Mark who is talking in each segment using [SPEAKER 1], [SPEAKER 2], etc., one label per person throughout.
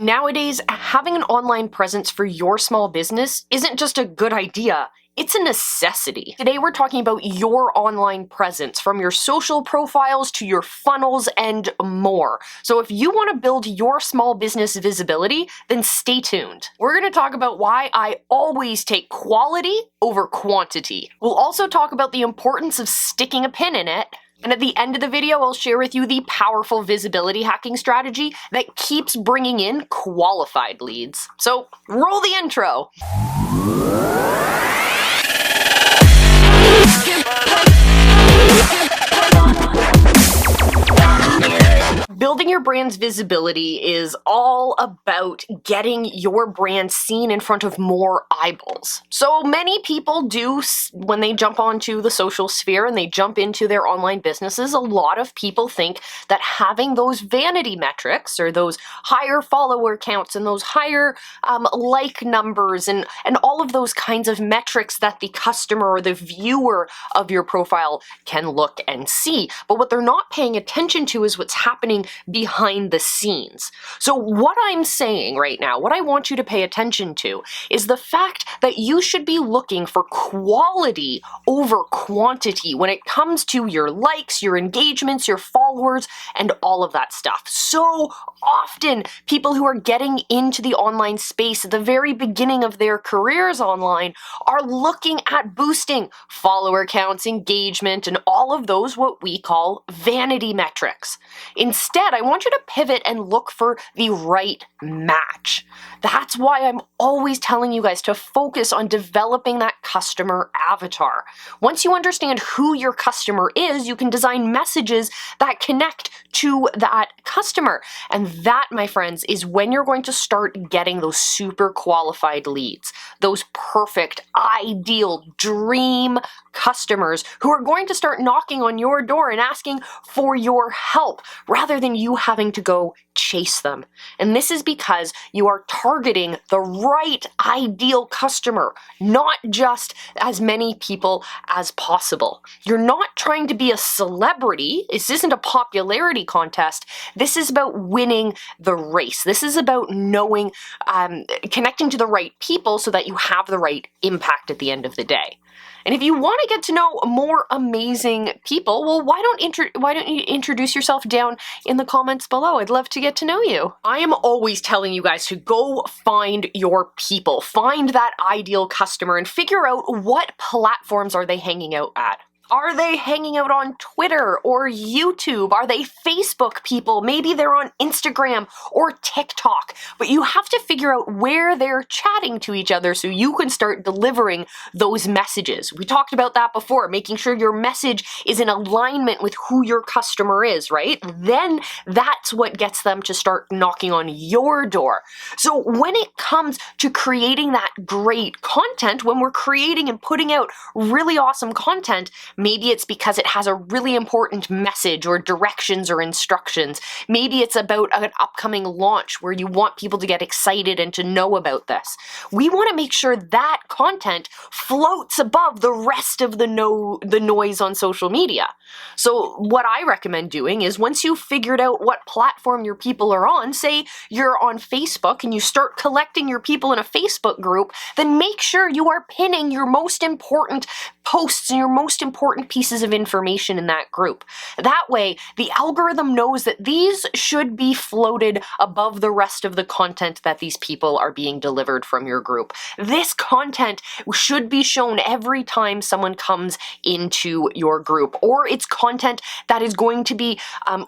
[SPEAKER 1] Nowadays, having an online presence for your small business isn't just a good idea, it's a necessity. Today we're talking about your online presence, from your social profiles to your funnels and more. So if you want to build your small business visibility, then stay tuned. We're going to talk about why I always take quality over quantity. We'll also talk about the importance of sticking a pin in it. And at the end of the video, I'll share with you the powerful visibility hacking strategy that keeps bringing in qualified leads. So, roll the intro! Building your brand's visibility is all about getting your brand seen in front of more eyeballs. So many people do, when they jump onto the social sphere and they jump into their online businesses, a lot of people think that having those vanity metrics or those higher follower counts and those higher like numbers and all of those kinds of metrics that the customer or the viewer of your profile can look and see. But what they're not paying attention to is what's happening behind the scenes. So what I'm saying right now, what I want you to pay attention to, is the fact that you should be looking for quality over quantity when it comes to your likes, your engagements, your followers, and all of that stuff. So often, people who are getting into the online space at the very beginning of their careers online are looking at boosting follower counts, engagement, and all of those what we call vanity metrics. Instead, I want you to pivot and look for the right match. That's why I'm always telling you guys to focus on developing that customer avatar. Once you understand who your customer is, you can design messages that connect to that customer. And that, my friends, is when you're going to start getting those super qualified leads, those perfect, ideal, dream customers who are going to start knocking on your door and asking for your help rather than you having to go chase them. And this is because you are targeting the right ideal customer, not just as many people as possible. You're not trying to be a celebrity. This isn't a popularity contest. This is about winning the race. This is about knowing, connecting to the right people so that you have the right impact at the end of the day. And if you want to get to know more amazing people, well, why don't you introduce yourself down in the comments below? I'd love to get to know you. I am always telling you guys to go find your people, find that ideal customer, and figure out what platforms are they hanging out at. Are they hanging out on Twitter or YouTube? Are they Facebook people? Maybe they're on Instagram or TikTok. But you have to figure out where they're chatting to each other so you can start delivering those messages. We talked about that before, making sure your message is in alignment with who your customer is, right? Then that's what gets them to start knocking on your door. So when it comes to creating that great content, when we're creating and putting out really awesome content, maybe it's because it has a really important message or directions or instructions. Maybe it's about an upcoming launch where you want people to get excited and to know about this. We want to make sure that content floats above the rest of the noise on social media. So what I recommend doing is, once you've figured out what platform your people are on, say you're on Facebook and you start collecting your people in a Facebook group, then make sure you are pinning your most important posts and your most important pieces of information in that group. That way, the algorithm knows that these should be floated above the rest of the content that these people are being delivered from your group. This content should be shown every time someone comes into your group, or it's content that is going to be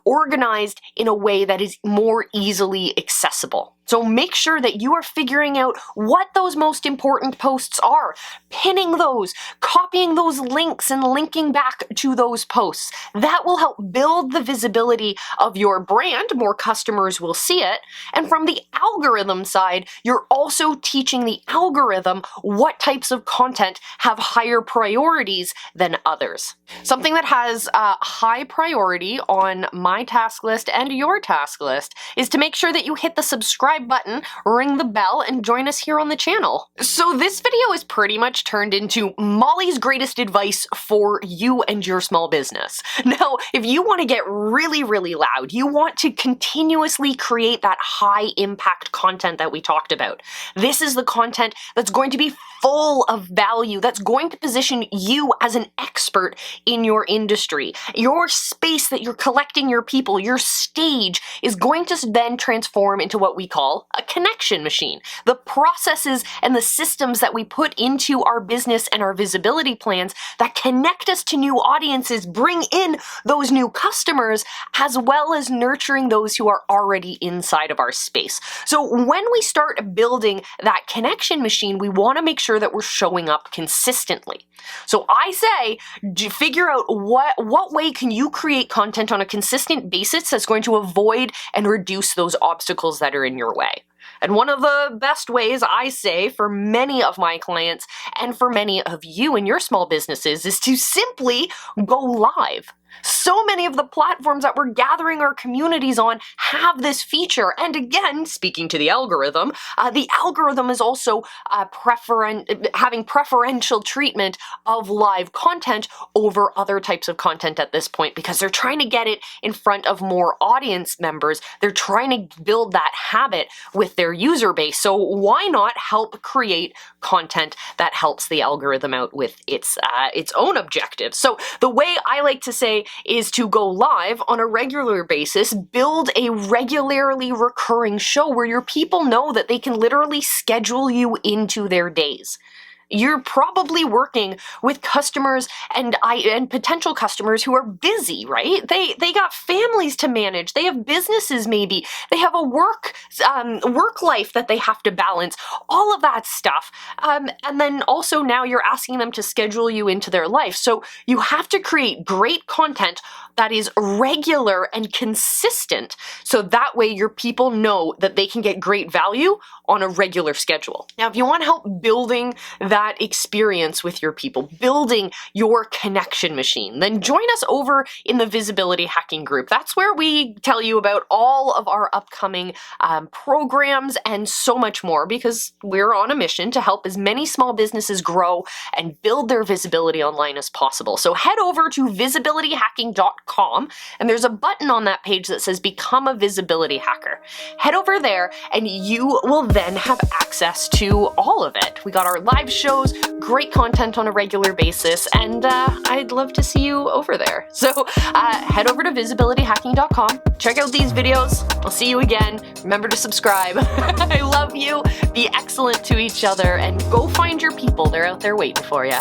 [SPEAKER 1] organized in a way that is more easily accessible. So make sure that you are figuring out what those most important posts are, pinning those, copying those links and linking back to those posts. That will help build the visibility of your brand. More customers will see it. And from the algorithm side, you're also teaching the algorithm what types of content have higher priorities than others. Something that has a high priority on my task list and your task list is to make sure that you hit the subscribe subscribe button, ring the bell, and join us here on the channel. So this video is pretty much turned into Molly's greatest advice for you and your small business. Now, if you want to get really, really loud, you want to continuously create that high impact content that we talked about. This is the content that's going to be full of value, that's going to position you as an expert in your industry. Your space that you're collecting your people, your stage, is going to then transform into what we call a connection machine. The processes and the systems that we put into our business and our visibility plans that connect us to new audiences, bring in those new customers, as well as nurturing those who are already inside of our space. So when we start building that connection machine, we want to make sure that we're showing up consistently. So I say, figure out what way can you create content on a consistent basis that's going to avoid and reduce those obstacles that are in your way. And one of the best ways, I say, for many of my clients and for many of you and your small businesses is to simply go live. So many of the platforms that we're gathering our communities on have this feature. And again, speaking to the algorithm is also having preferential treatment of live content over other types of content at this point because they're trying to get it in front of more audience members. They're trying to build that habit with their user base. So why not help create content that helps the algorithm out with its own objectives? So the way I like to say is to go live on a regular basis, build a regularly recurring show where your people know that they can literally schedule you into their days. You're probably working with customers and potential customers who are busy, right? They got families to manage. They have businesses maybe. They have a work life that they have to balance. All of that stuff. And then also now you're asking them to schedule you into their life. So you have to create great content that is regular and consistent. So that way your people know that they can get great value on a regular schedule. Now, if you want help building that experience with your people, building your connection machine, then join us over in the Visibility Hacking group. That's where we tell you about all of our upcoming programs and so much more because we're on a mission to help as many small businesses grow and build their visibility online as possible. So head over to visibilityhacking.com and there's a button on that page that says Become a Visibility Hacker. Head over there and you will then have access to all of it. We got our live shows, great content on a regular basis, and I'd love to see you over there. So head over to visibilityhacking.com, check out these videos. I'll see you again. Remember to subscribe. I love you. Be excellent to each other and go find your people. They're out there waiting for you.